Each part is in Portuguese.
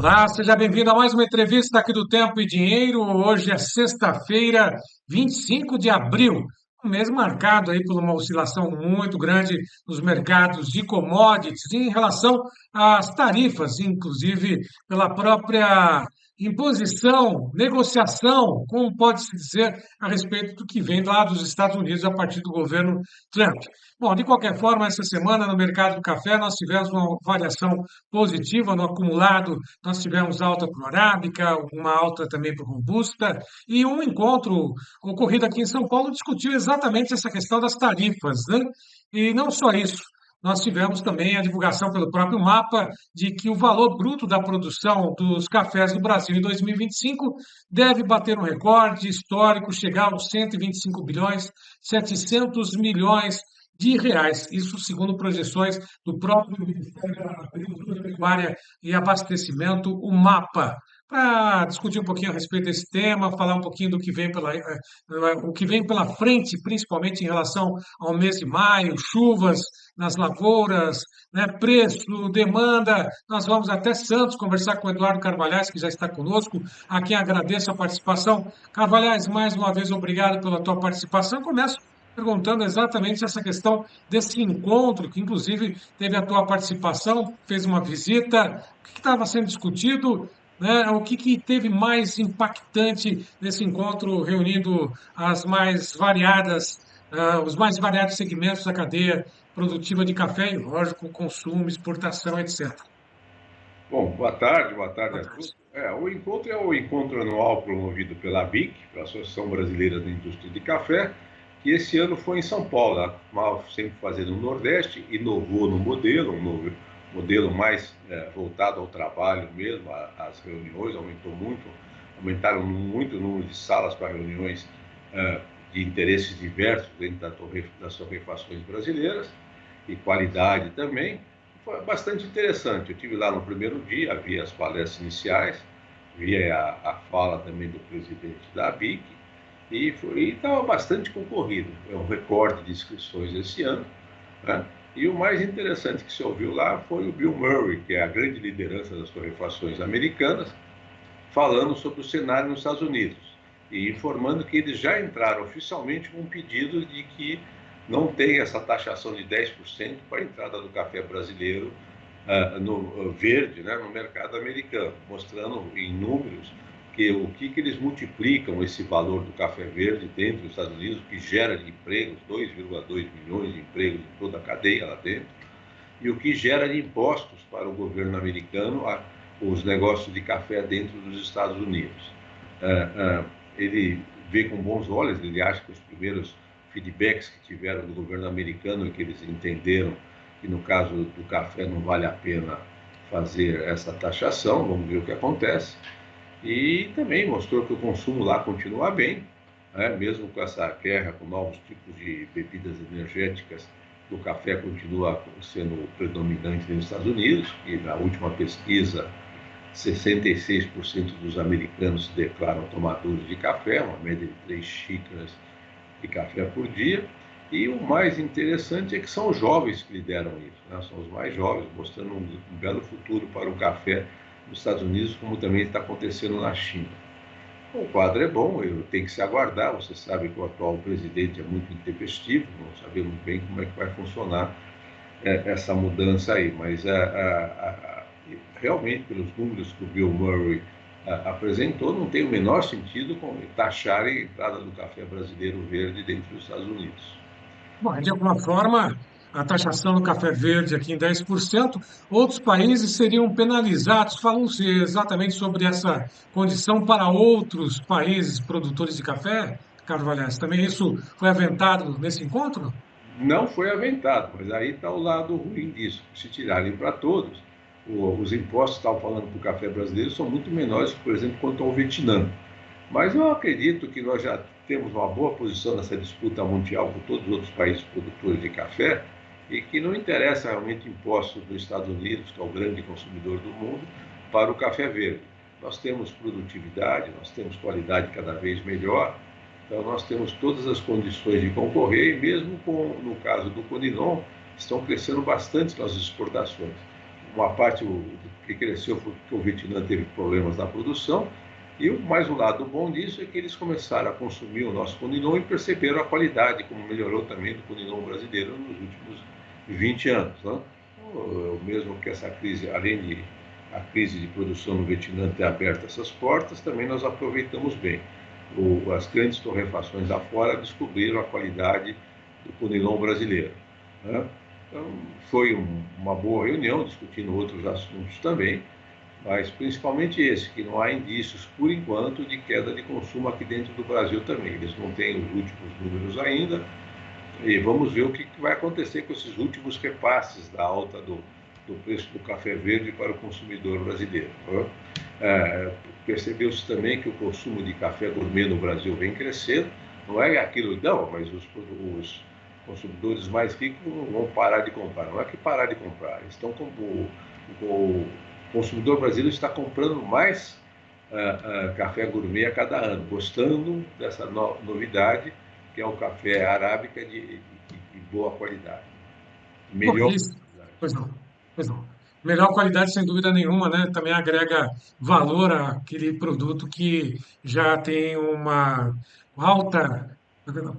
Olá, seja bem-vindo a mais uma entrevista aqui do Tempo e Dinheiro. Hoje é sexta-feira, 25 de abril, um mês marcado aí por uma oscilação muito grande nos mercados de commodities em relação às tarifas, inclusive pela própria imposição, negociação, como pode-se dizer, a respeito do que vem lá dos Estados Unidos a partir do governo Trump. Bom, de qualquer forma, essa semana no mercado do café nós tivemos uma variação positiva no acumulado. Nós tivemos alta para o arábica, uma alta também para o robusta, e um encontro ocorrido aqui em São Paulo discutiu exatamente essa questão das tarifas, né? E não só isso, nós tivemos também a divulgação pelo próprio mapa de que o valor bruto da produção dos cafés do Brasil em 2025 deve bater um recorde histórico, chegar aos 125 bilhões, 700 milhões de reais. Isso segundo projeções do próprio Ministério da Agricultura, Pecuária e Abastecimento, o MAPA. Para discutir um pouquinho a respeito desse tema, falar um pouquinho do que vem o que vem pela frente, principalmente em relação ao mês de maio, chuvas nas lavouras, né, preço, demanda. Nós vamos até Santos conversar com o Eduardo Carvalhais, que já está conosco, a quem agradeço a participação. Carvalhais, mais uma vez, obrigado pela tua participação. Começo perguntando exatamente essa questão desse encontro, que inclusive teve a tua participação, fez uma visita, o que estava sendo discutido, né? O que teve mais impactante nesse encontro, reunindo as mais variadas, os mais variados segmentos da cadeia produtiva de café e, lógico, consumo, exportação, etc. Bom, boa tarde a todos. O encontro é o encontro anual promovido pela ABIC, pela Associação Brasileira da Indústria de Café, que esse ano foi em São Paulo. Ela costumava sempre fazer no Nordeste, inovou no modelo, um novo modelo mais voltado ao trabalho mesmo, às reuniões, aumentaram muito o número de salas para reuniões de interesses diversos dentro das torrefações brasileiras, e qualidade também. Foi bastante interessante. Eu estive lá no primeiro dia, vi as palestras iniciais, vi a fala também do presidente da ABIC, e estava bastante concorrido. É um recorde de inscrições esse ano, né? E o mais interessante que se ouviu lá foi o Bill Murray, que é a grande liderança das torrefações americanas, falando sobre o cenário nos Estados Unidos e informando que eles já entraram oficialmente com um pedido de que não tem essa taxação de 10% para a entrada do café brasileiro no verde, né, no mercado americano, mostrando em números que eles multiplicam esse valor do café verde dentro dos Estados Unidos, que gera de empregos, 2,2 milhões de empregos em toda a cadeia lá dentro, e o que gera de impostos para o governo americano os negócios de café dentro dos Estados Unidos. Ele vê com bons olhos, ele acha que os primeiros feedbacks que tiveram do governo americano é que eles entenderam que no caso do café não vale a pena fazer essa taxação, vamos ver o que acontece. E também mostrou que o consumo lá continua bem, né? Mesmo com essa guerra com novos tipos de bebidas energéticas, o café continua sendo predominante nos Estados Unidos, e na última pesquisa 66% dos americanos se declaram tomadores de café, uma média de 3 xícaras de café por dia. E o mais interessante é que são os jovens que lideram isso, né? São os mais jovens, mostrando um belo futuro para o café nos Estados Unidos, como também está acontecendo na China. O quadro é bom, tem que se aguardar. Você sabe que o atual presidente é muito intempestivo, não sabemos bem como é que vai funcionar essa mudança aí, mas realmente, pelos números que o Bill Murray apresentou, não tem o menor sentido taxar a entrada do café brasileiro verde dentro dos Estados Unidos. Bom, de alguma forma, a taxação do café verde aqui em 10%, outros países seriam penalizados. Falam-se exatamente sobre essa condição para outros países produtores de café, Carvalhais. Também isso foi aventado nesse encontro? Não foi aventado, mas aí está o lado ruim disso. Se tirarem para todos, os impostos que estavam falando para o café brasileiro são muito menores, por exemplo, quanto ao Vietnã. Mas eu acredito que nós já temos uma boa posição nessa disputa mundial com todos os outros países produtores de café, e que não interessa realmente impostos dos Estados Unidos, que é o grande consumidor do mundo, para o café verde. Nós temos produtividade, nós temos qualidade cada vez melhor, então nós temos todas as condições de concorrer, e mesmo no caso do Conilon, estão crescendo bastante as exportações. uma parte que cresceu foi porque o Vietnã teve problemas na produção, e mais um lado bom disso é que eles começaram a consumir o nosso Conilon e perceberam a qualidade, como melhorou também do Conilon brasileiro nos últimos 20 anos. Né? Mesmo que essa crise, além de a crise de produção no Vietnã ter aberto essas portas, também nós aproveitamos bem. As grandes torrefações lá fora descobriram a qualidade do Conilon brasileiro. Né? Então, foi uma boa reunião, discutindo outros assuntos também, mas principalmente esse, que não há indícios, por enquanto, de queda de consumo aqui dentro do Brasil também. Eles não têm os últimos números ainda, e vamos ver o que vai acontecer com esses últimos repasses da alta do preço do café verde para o consumidor brasileiro. Percebeu-se também que o consumo de café gourmet no Brasil vem crescendo, não é aquilo, não, mas os consumidores mais ricos não vão parar de comprar. Não é que parar de comprar, eles estão com o consumidor brasileiro está comprando mais café gourmet a cada ano, gostando dessa novidade, que é o café arábica de boa qualidade, Bom, melhor isso, qualidade. pois não, pois não. Melhor qualidade, sem dúvida nenhuma, né? Também agrega valor àquele produto que já tem uma alta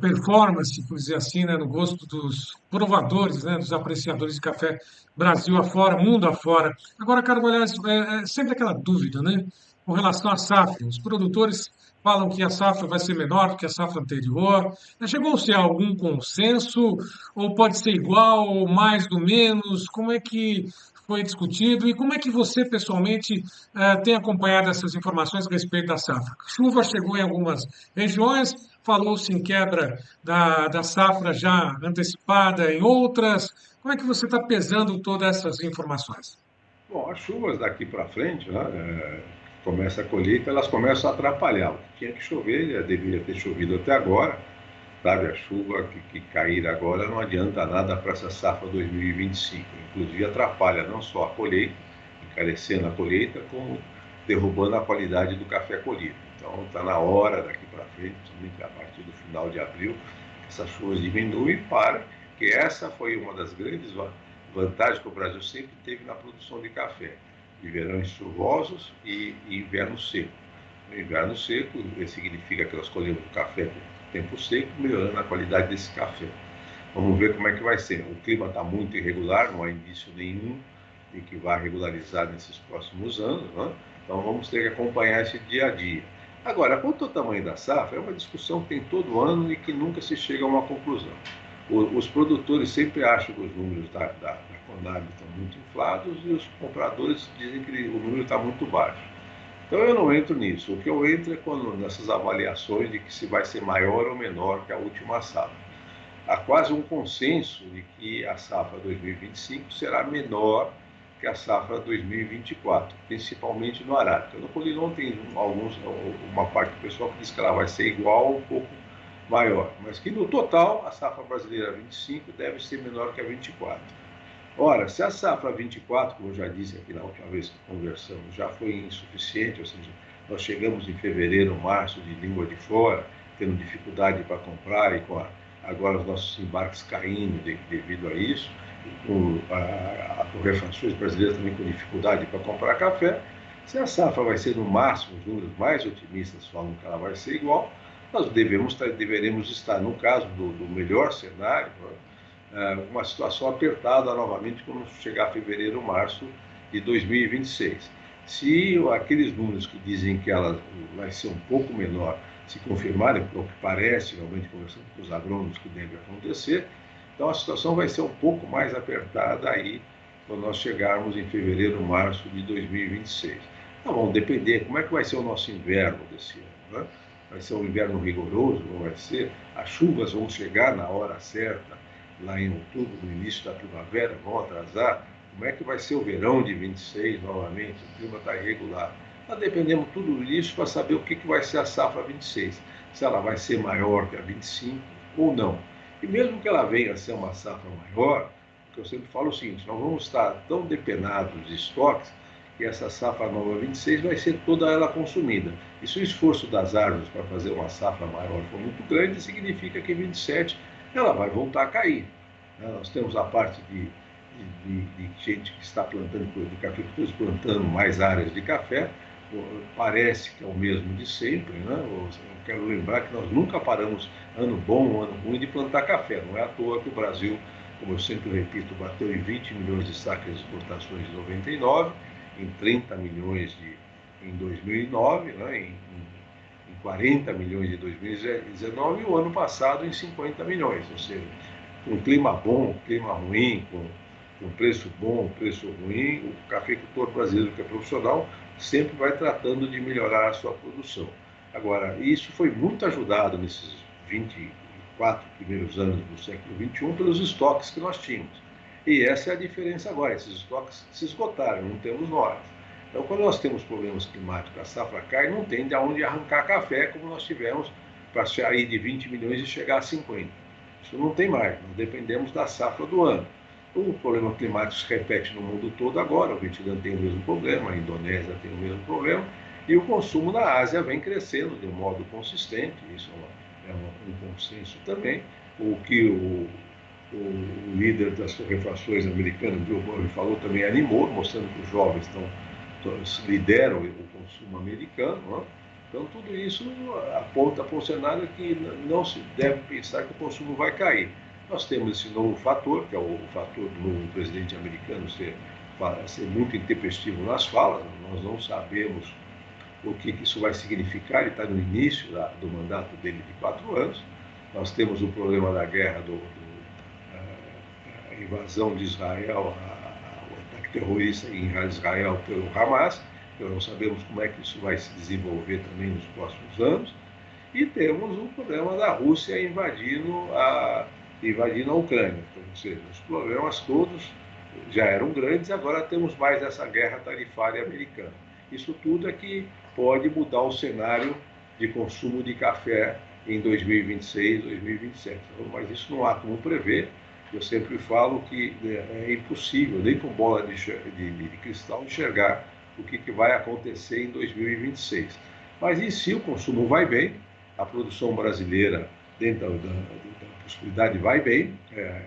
performance, por dizer assim, né? No gosto dos provadores, né? Dos apreciadores de café Brasil afora, mundo afora. Agora, Carvalho, é sempre aquela dúvida, né? Com relação à safra. Os produtores falam que a safra vai ser menor do que a safra anterior. Chegou-se a algum consenso? Ou pode ser igual, ou mais do menos? Como é que foi discutido e como é que você, pessoalmente, tem acompanhado essas informações a respeito da safra? Chuva chegou em algumas regiões, falou-se em quebra da safra já antecipada em outras. Como é que você está pesando todas essas informações? Bom, as chuvas daqui para frente, né, começa a colheita, elas começam a atrapalhar. O que tinha que chover, já deveria ter chovido até agora, sabe? A chuva que cair agora não adianta nada para essa safra 2025. Inclusive atrapalha não só a colheita, encarecendo a colheita, como derrubando a qualidade do café colhido. Então está na hora daqui para frente, principalmente a partir do final de abril, que essas chuvas diminuem para que essa foi uma das grandes vantagens que o Brasil sempre teve na produção de café, de verões chuvosos e inverno seco. No inverno seco, significa que nós colhemos o café com tempo seco, melhorando a qualidade desse café. Vamos ver como é que vai ser. O clima está muito irregular, não há indício nenhum de que vá regularizar nesses próximos anos, né? Então vamos ter que acompanhar esse dia a dia. Agora, quanto ao tamanho da safra, é uma discussão que tem todo ano e que nunca se chega a uma conclusão. Os produtores sempre acham que os números da Conab estão muito inflados e os compradores dizem que o número está muito baixo. Então eu não entro nisso. O que eu entro é nessas avaliações de que se vai ser maior ou menor que a última safra. Há quase um consenso de que a safra 2025 será menor que a safra 2024, principalmente no Arábica. No Conilon tem uma parte do pessoal que diz que ela vai ser igual ou um pouco maior, mas que no total a safra brasileira 25 deve ser menor que a 24. Ora, se a safra 24, como eu já disse aqui na última vez que conversamos, já foi insuficiente, ou seja, nós chegamos em fevereiro, março de língua de fora, tendo dificuldade para comprar e agora os nossos embarques caindo devido a isso, com as torrefações brasileiras também com dificuldade para comprar café. Se a safra vai ser no máximo, os números mais otimistas falam que ela vai ser igual, nós deveremos estar, no caso do melhor cenário, uma situação apertada novamente quando chegar a fevereiro, março de 2026. Se aqueles números que dizem que ela vai ser um pouco menor se confirmarem, o que parece, realmente conversando com os agrônomos que deve acontecer, então a situação vai ser um pouco mais apertada aí quando nós chegarmos em fevereiro, março de 2026. Então, vamos depender como é que vai ser o nosso inverno desse ano, né? Vai ser um inverno rigoroso, não vai ser? As chuvas vão chegar na hora certa, lá em outubro, no início da primavera, vão atrasar. Como é que vai ser o verão de 26 novamente? O clima está irregular. Nós dependemos tudo disso para saber o que vai ser a safra 26. Se ela vai ser maior que a 25 ou não. E mesmo que ela venha a ser uma safra maior, que eu sempre falo o seguinte, nós vamos estar tão depenados de estoques que essa safra nova 26 vai ser toda ela consumida. E se o esforço das árvores para fazer uma safra maior for muito grande, significa que 27 ela vai voltar a cair. Nós temos a parte de gente que está plantando, de cafeicultores plantando mais áreas de café. Parece que é o mesmo de sempre, né? Eu quero lembrar que nós nunca paramos ano bom, ano ruim de plantar café. Não é à toa que o Brasil, como eu sempre repito, bateu em 20 milhões de sacas de exportações em 99, em 30 milhões em 2009, né? Em 40 milhões em 2019 e o ano passado em 50 milhões. Ou seja, com clima bom, clima ruim, com preço bom, preço ruim, o cafeicultor brasileiro que é profissional sempre vai tratando de melhorar a sua produção. Agora, isso foi muito ajudado nesses 24 primeiros anos do século XXI pelos estoques que nós tínhamos. E essa é a diferença agora, esses estoques se esgotaram, não temos nós. Então, quando nós temos problemas climáticos, a safra cai, não tem de onde arrancar café, como nós tivemos para sair de 20 milhões e chegar a 50. Isso não tem mais, nós dependemos da safra do ano. O problema climático se repete no mundo todo agora, o Vietnã tem o mesmo problema, a Indonésia tem o mesmo problema, e o consumo na Ásia vem crescendo de um modo consistente, isso é um consenso também. O que o líder das torrefações americanas, Bill Murray, falou também animou, mostrando que os jovens lideram o consumo americano. Não? Então, tudo isso aponta para um cenário que não se deve pensar que o consumo vai cair. Nós temos esse novo fator, que é o fator do novo presidente americano ser muito intempestivo nas falas. Nós não sabemos o que isso vai significar, ele está no início do mandato dele de 4 anos. Nós temos o problema da guerra, a invasão de Israel, o ataque terrorista em Israel pelo Hamas. Nós não sabemos como é que isso vai se desenvolver também nos próximos anos. E temos o problema da Rússia invadindo a Ucrânia. Então, ou seja, os problemas todos já eram grandes, agora temos mais essa guerra tarifária americana. Isso tudo é que pode mudar o cenário de consumo de café em 2026, 2027. Mas isso não há como prever. Eu sempre falo que é impossível, nem com bola de cristal, enxergar o que vai acontecer em 2026. Mas em si o consumo vai bem, a produção brasileira, dentro da possibilidade, vai bem,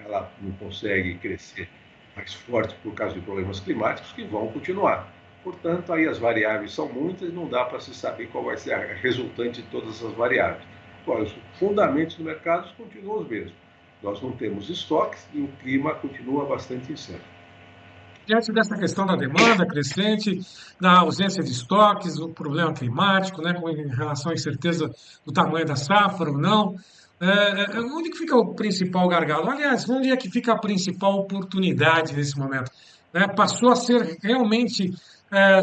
ela não consegue crescer mais forte por causa de problemas climáticos que vão continuar. Portanto, aí as variáveis são muitas e não dá para se saber qual vai ser a resultante de todas essas variáveis. Agora, os fundamentos do mercado continuam os mesmos. Nós não temos estoques e o clima continua bastante incerto. Diante dessa questão da demanda crescente, da ausência de estoques, o problema climático, né, com em relação à incerteza do tamanho da safra ou não, onde que fica o principal gargalo? Aliás, onde é que fica a principal oportunidade nesse momento? Né? Passou a ser realmente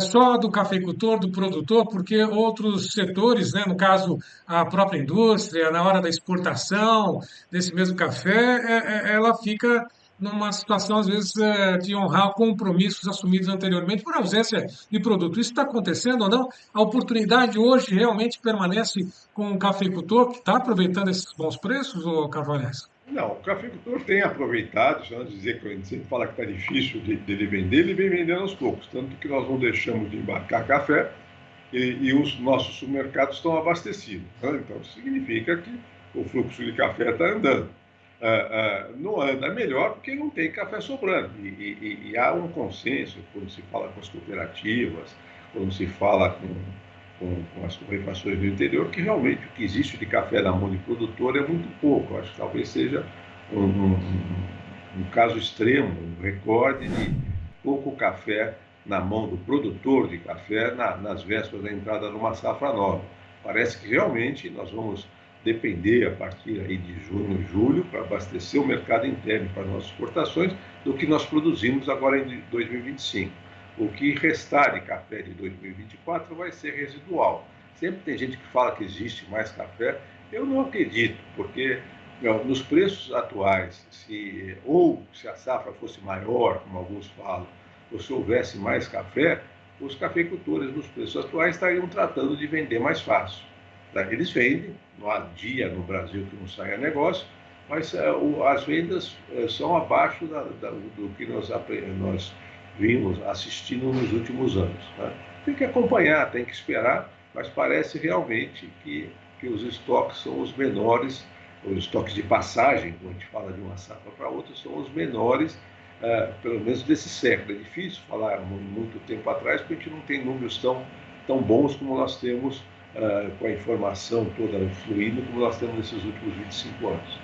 só do cafeicultor, do produtor, porque outros setores, né, no caso a própria indústria, na hora da exportação desse mesmo café, ela fica numa situação, às vezes, de honrar compromissos assumidos anteriormente por ausência de produto. Isso está acontecendo ou não? A oportunidade hoje realmente permanece com o cafeicultor que está aproveitando esses bons preços, ou Carvalhais? Não, o cafeicultor tem aproveitado, só antes de dizer que a gente sempre fala que está difícil dele vender, ele vem vendendo aos poucos, tanto que nós não deixamos de embarcar café e os nossos supermercados estão abastecidos. Né? Então, isso significa que o fluxo de café está andando. Não anda melhor porque não tem café sobrando. E há um consenso quando se fala com as cooperativas, quando se fala com as torrefações do interior, que realmente o que existe de café na mão de produtor é muito pouco. Acho que talvez seja um caso extremo, um recorde de pouco café na mão do produtor de café nas vésperas da entrada numa safra nova. Parece que realmente nós vamos depender a partir aí de junho, julho, para abastecer o mercado interno para nossas exportações, do que nós produzimos agora em 2025. O que restar de café de 2024 vai ser residual. Sempre tem gente que fala que existe mais café. Eu não acredito, porque nos preços atuais, se a safra fosse maior, como alguns falam, ou se houvesse mais café, os cafeicultores nos preços atuais estariam tratando de vender mais fácil. Eles vendem, não há dia no Brasil que não saia negócio, mas as vendas são abaixo do que nós vimos assistindo nos últimos anos. Né? Tem que acompanhar, tem que esperar, mas parece realmente que os estoques são os menores, os estoques de passagem, quando a gente fala de uma safra para outra, são os menores pelo menos desse século. É difícil falar muito tempo atrás, porque a gente não tem números tão bons como nós temos, com a informação toda fluindo, como nós temos nesses últimos 25 anos.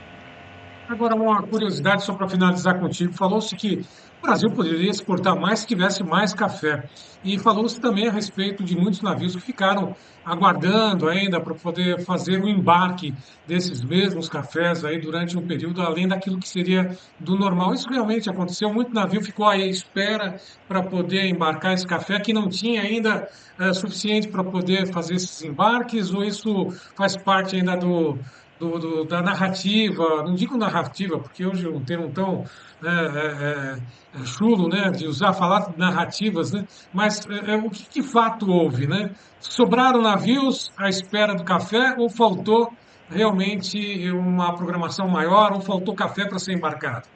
Agora, uma curiosidade só para finalizar contigo. Falou-se que o Brasil poderia exportar mais se tivesse mais café. E falou-se também a respeito de muitos navios que ficaram aguardando ainda para poder fazer o embarque desses mesmos cafés aí durante um período, além daquilo que seria do normal. Isso realmente aconteceu. Muito navio ficou aí à espera para poder embarcar esse café, que não tinha ainda suficiente para poder fazer esses embarques, ou isso faz parte ainda da narrativa, não digo narrativa, porque hoje é um termo tão chulo, né, de usar, falar de narrativas, né, mas o que de fato houve, né? Sobraram navios à espera do café ou faltou realmente uma programação maior ou faltou café para ser embarcado?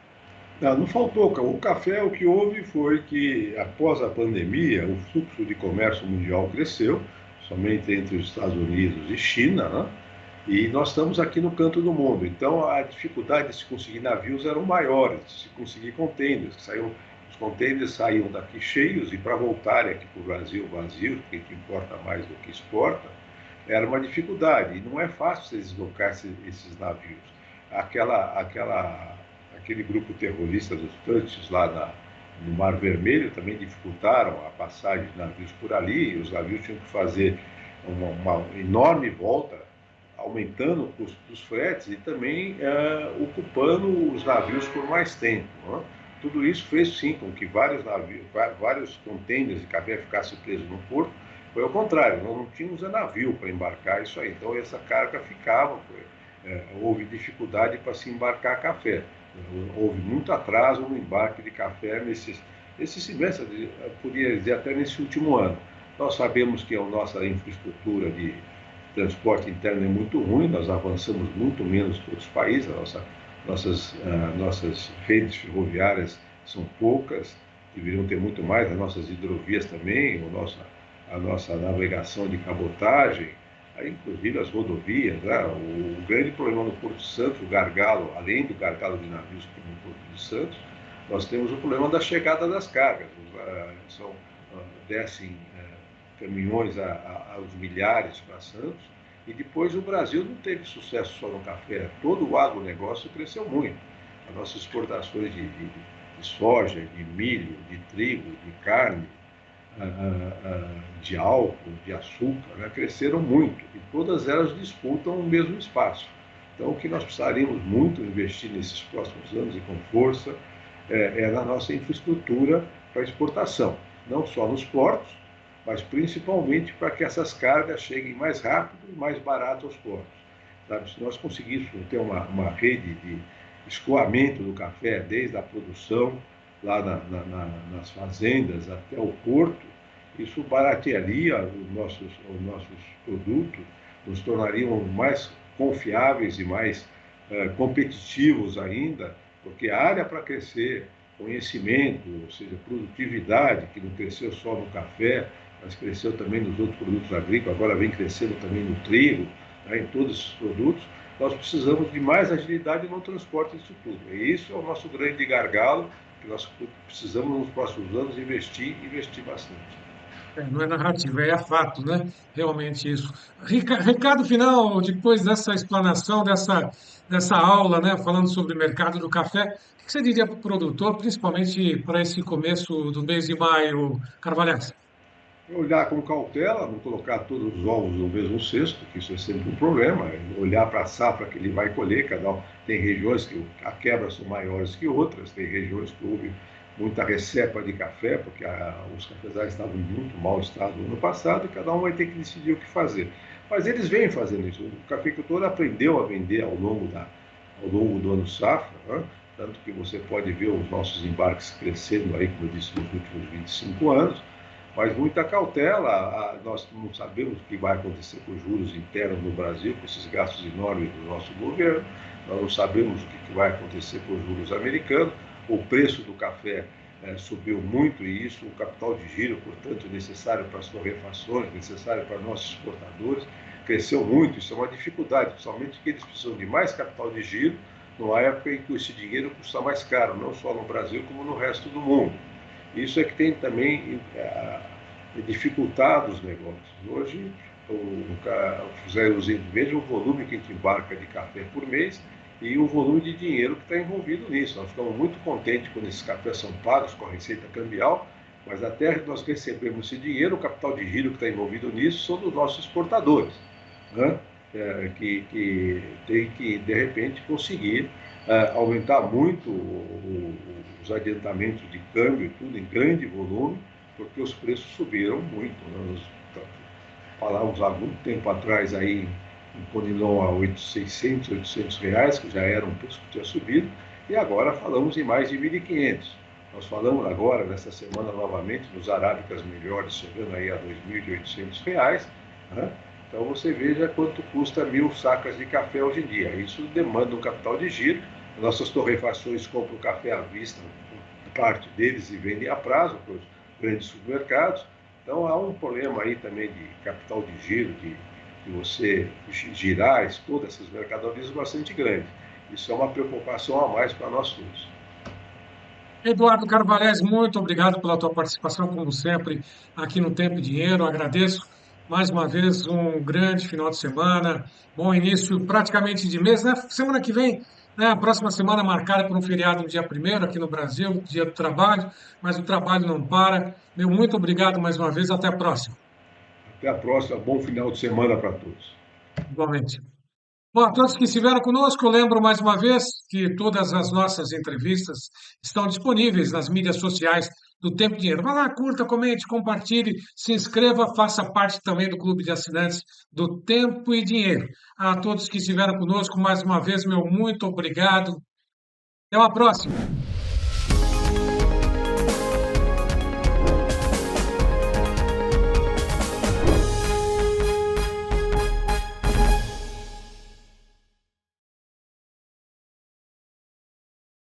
Não faltou. O café, o que houve foi que, após a pandemia, o fluxo de comércio mundial cresceu, somente entre os Estados Unidos e China, né? E nós estamos aqui no canto do mundo. Então, a dificuldade de se conseguir navios eram maiores, de se conseguir contêineres. Os contêineres saíam daqui cheios e para voltarem aqui para o Brasil vazios, porque a gente importa mais do que exporta, era uma dificuldade. E não é fácil você deslocar esses navios. Aquele grupo terrorista dos Houthis lá no Mar Vermelho também dificultaram a passagem de navios por ali. E os navios tinham que fazer uma enorme volta, aumentando o custo dos fretes e também ocupando os navios por mais tempo. Né? Tudo isso fez sim com que vários contêineres de café ficassem presos no porto. Foi ao contrário, nós não tínhamos navio para embarcar isso aí. Então essa carga ficava, houve dificuldade para se embarcar café. Houve muito atraso no embarque de café nesse semestre, eu podia dizer até nesse último ano. Nós sabemos que a nossa infraestrutura de transporte interno é muito ruim, nós avançamos muito menos que outros países, nossas redes ferroviárias são poucas, deveriam ter muito mais, as nossas hidrovias também, a nossa navegação de cabotagem, aí, inclusive as rodovias. Né? O grande problema no Porto de Santos, o gargalo, além do gargalo de navios que no Porto de Santos, nós temos o problema da chegada das cargas. Descem caminhões aos milhares para Santos, e depois o Brasil não teve sucesso só no café, todo o agronegócio cresceu muito. As nossas exportações de soja, de milho, de trigo, de carne, de álcool, de açúcar, né, cresceram muito, e todas elas disputam o mesmo espaço. Então, o que nós precisaríamos muito investir nesses próximos anos e com força é na nossa infraestrutura para exportação, não só nos portos, mas principalmente para que essas cargas cheguem mais rápido e mais barato aos portos. Sabe? Se nós conseguíssemos ter uma rede de escoamento do café, desde a produção, lá nas fazendas até o porto, isso baratearia os nossos produtos, nos tornariam mais confiáveis e mais competitivos ainda, porque a área para crescer, conhecimento, ou seja, produtividade, que não cresceu só no café, mas cresceu também nos outros produtos agrícolas, agora vem crescendo também no trigo, né, em todos esses produtos, nós precisamos de mais agilidade no transporte disso tudo. E isso é o nosso grande gargalo, que nós precisamos nos próximos anos investir bastante. Não é narrativa, é fato, né? Realmente isso. Recado final, depois dessa explanação, dessa aula, né, falando sobre o mercado do café, o que você diria para o produtor, principalmente para esse começo do mês de maio, Carvalhais? Olhar com cautela, não colocar todos os ovos no mesmo cesto, que isso é sempre um problema. Olhar para a safra que ele vai colher, tem regiões que a quebra são maiores que outras, tem regiões que houve muita recepa de café, porque os cafezais estavam em muito mau estado no ano passado, e cada um vai ter que decidir o que fazer. Mas eles vêm fazendo isso. O cafeicultor aprendeu a vender ao longo do ano safra, né? Tanto que você pode ver os nossos embarques crescendo aí, como eu disse, nos últimos 25 anos, mas muita cautela. Nós não sabemos o que vai acontecer com os juros internos no Brasil, com esses gastos enormes do nosso governo, nós não sabemos o que vai acontecer com os juros americanos, o preço do café subiu muito, e isso, o capital de giro, portanto, necessário para as torrefações, necessário para nossos exportadores, cresceu muito. Isso é uma dificuldade, principalmente que eles precisam de mais capital de giro numa época em que esse dinheiro custa mais caro, não só no Brasil como no resto do mundo. Isso é que tem também dificultado os negócios. Hoje, veja o volume que a gente embarca de café por mês e o volume de dinheiro que está envolvido nisso. Nós ficamos muito contentes quando esses cafés são pagos com a receita cambial, mas até nós recebemos esse dinheiro, o capital de giro que está envolvido nisso são dos nossos exportadores, né? Que tem que, de repente, conseguir aumentar muito os adiantamentos de câmbio e tudo em grande volume, porque os preços subiram muito. Né? Nós falávamos há muito tempo atrás aí em Conilon a 600, 800 reais, que já era um preço que tinha subido, e agora falamos em mais de 1.500. Nós falamos agora, nessa semana, novamente, nos arábicas melhores, chegando aí a 2.800 reais. Né? Então você veja quanto custa 1.000 sacas de café hoje em dia. Isso demanda um capital de giro. Nossas torrefações compram café à vista, parte deles, e vendem a prazo para os grandes supermercados. Então há um problema aí também de capital de giro, de você girar todas essas mercadorias bastante grande. Isso é uma preocupação a mais para nós todos. Eduardo Carvalhais, muito obrigado pela tua participação, como sempre, aqui no Tempo e Dinheiro. Agradeço mais uma vez um grande final de semana, bom início praticamente de mês, né? Semana que vem, né? A próxima semana marcada por um feriado no dia primeiro aqui no Brasil, dia do trabalho, mas o trabalho não para. Meu muito obrigado mais uma vez, até a próxima, Até a próxima, bom final de semana para todos. igualmente. Bom, a todos que estiveram conosco, eu lembro mais uma vez que todas as nossas entrevistas estão disponíveis nas mídias sociais do Tempo e Dinheiro. Vá lá, curta, comente, compartilhe, se inscreva, faça parte também do clube de assinantes do Tempo e Dinheiro. A todos que estiveram conosco, mais uma vez, meu muito obrigado. Até uma próxima.